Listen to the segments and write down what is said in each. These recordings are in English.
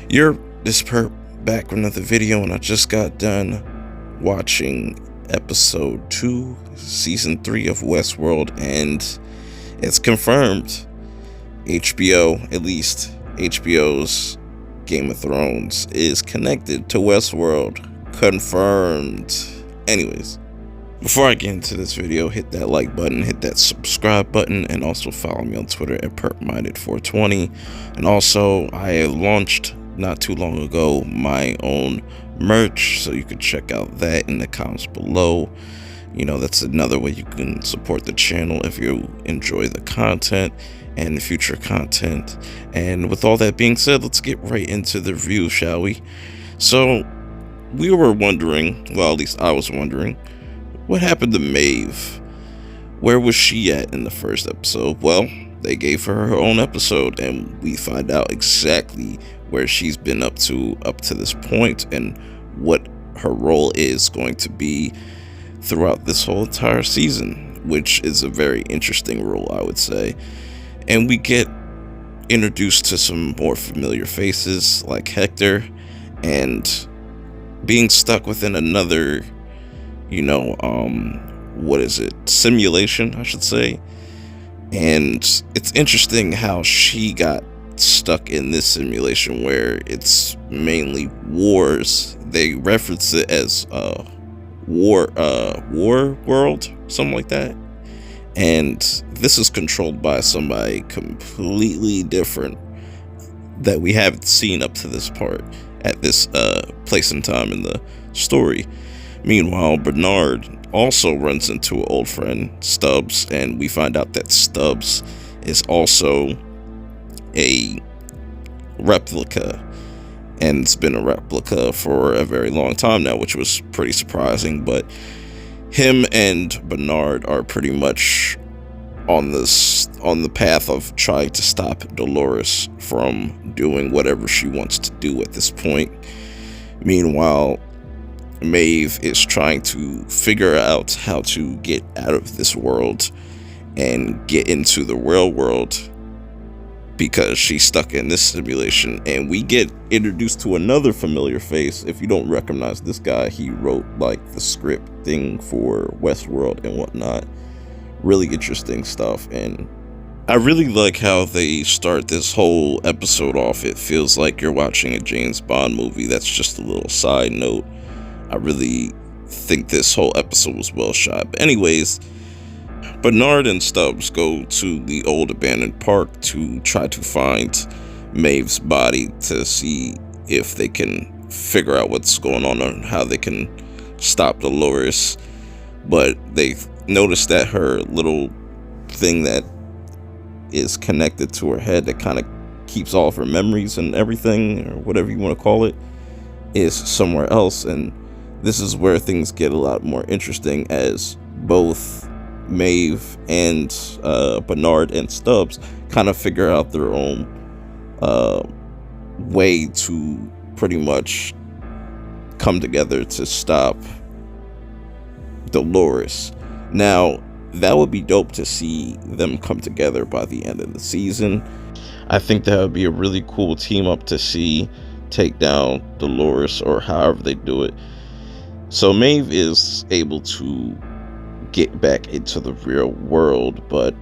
You're this perp back with another video, and I just got done watching episode 2, season 3 of Westworld, and it's confirmed. HBO, at least HBO's Game of Thrones, is connected to Westworld. Confirmed. Anyways, before I get into this video, hit that like button, hit that subscribe button, and also follow me on Twitter at perpminded420. And also, I launched not too long ago my own merch, so you can check out that in the comments below. You know, that's another way you can support the channel if you enjoy the content and future content. And with all that being said, let's get right into the review, shall we? So we were wondering, well, at least I was wondering, what happened to Maeve? Where was she at in the first episode? Well, they gave her her own episode, and we find out exactly where she's been up to this point and what her role is going to be throughout this whole entire season, which is a very interesting role, I would say. And we get introduced to some more familiar faces like Hector, and being stuck within another, simulation, I should say. And it's interesting how she got stuck in this simulation where it's mainly wars. They reference it as war world, something like that. And this is controlled by somebody completely different that we haven't seen up to this part at this place and time in the story. Meanwhile, Bernard also runs into an old friend, Stubbs, and we find out that Stubbs is also a replica, and it's been a replica for a very long time now, which was pretty surprising. But him and Bernard are pretty much on the path of trying to stop Dolores from doing whatever she wants to do at this point. Meanwhile, Maeve is trying to figure out how to get out of this world and get into the real world because she's stuck in this simulation. And we get introduced to another familiar face. If you don't recognize this guy, he wrote like the script thing for Westworld and whatnot. Really interesting stuff, and I really like how they start this whole episode off. It feels like you're watching a James Bond movie. That's just a little side note. I really think this whole episode was well shot. But anyways, Bernard and Stubbs go to the old abandoned park to try to find Maeve's body to see if they can figure out what's going on and how they can stop Dolores. But they notice that her little thing that is connected to her head that kind of keeps all of her memories and everything, or whatever you want to call it, is somewhere else. And this is where things get a lot more interesting, as both Maeve and Bernard and Stubbs kind of figure out their own way to pretty much come together to stop Dolores. Now, that would be dope to see them come together by the end of the season. I think that would be a really cool team up to see take down Dolores, or however they do it. So Maeve is able to get back into the real world, but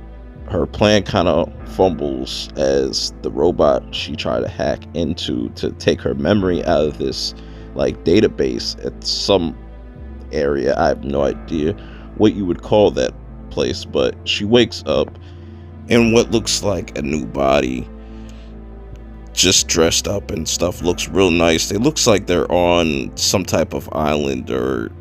her plan kind of fumbles as the robot she tried to hack into to take her memory out of this like database at some area. I have no idea what you would call that place, but she wakes up in what looks like a new body, just dressed up and stuff. Looks real nice. It looks like they're on some type of island or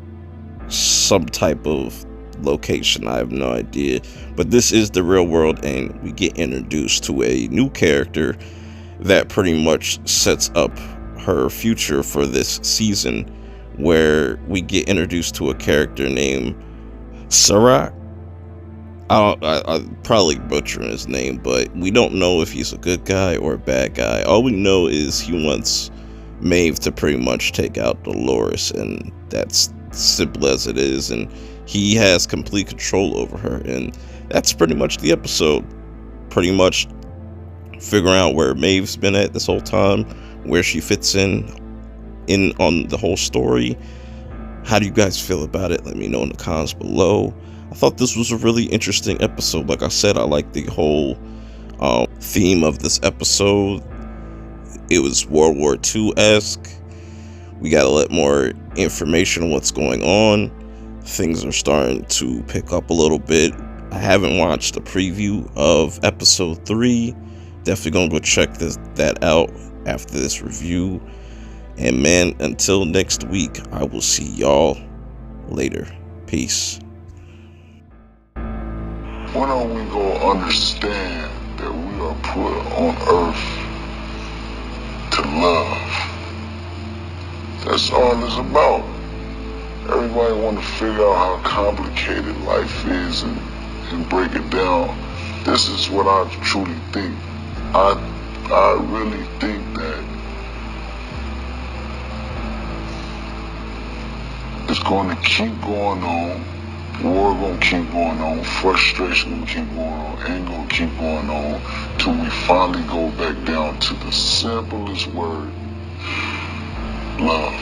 some type of location. I have no idea, but this is the real world, and we get introduced to a new character that pretty much sets up her future for this season, where we get introduced to a character named Sirach. I'm probably butchering his name, but we don't know if he's a good guy or a bad guy. All we know is he wants Maeve to pretty much take out Dolores, and that's simple as it is. And he has complete control over her, and that's pretty much the episode. Pretty much figuring out where Maeve's been at this whole time, where she fits in on the whole story. How do you guys feel about it? Let me know in the comments below. I thought this was a really interesting episode. Like I said, I like the whole theme of this episode. It was World War II-esque. We got a lot more information on what's going on. Things are starting to pick up a little bit. I haven't watched a preview of episode 3. Definitely gonna go check that out after this review. And man, until next week, I will see y'all later. Peace. When are we gonna understand that we are put on earth to love? That's all it's about. Everybody want to figure out how complicated life is and break it down. This is what I truly think. I really think that it's going to keep going on. War going to keep going on. Frustration going to keep going on. Anger going to keep going on till we finally go back down to the simplest word: love.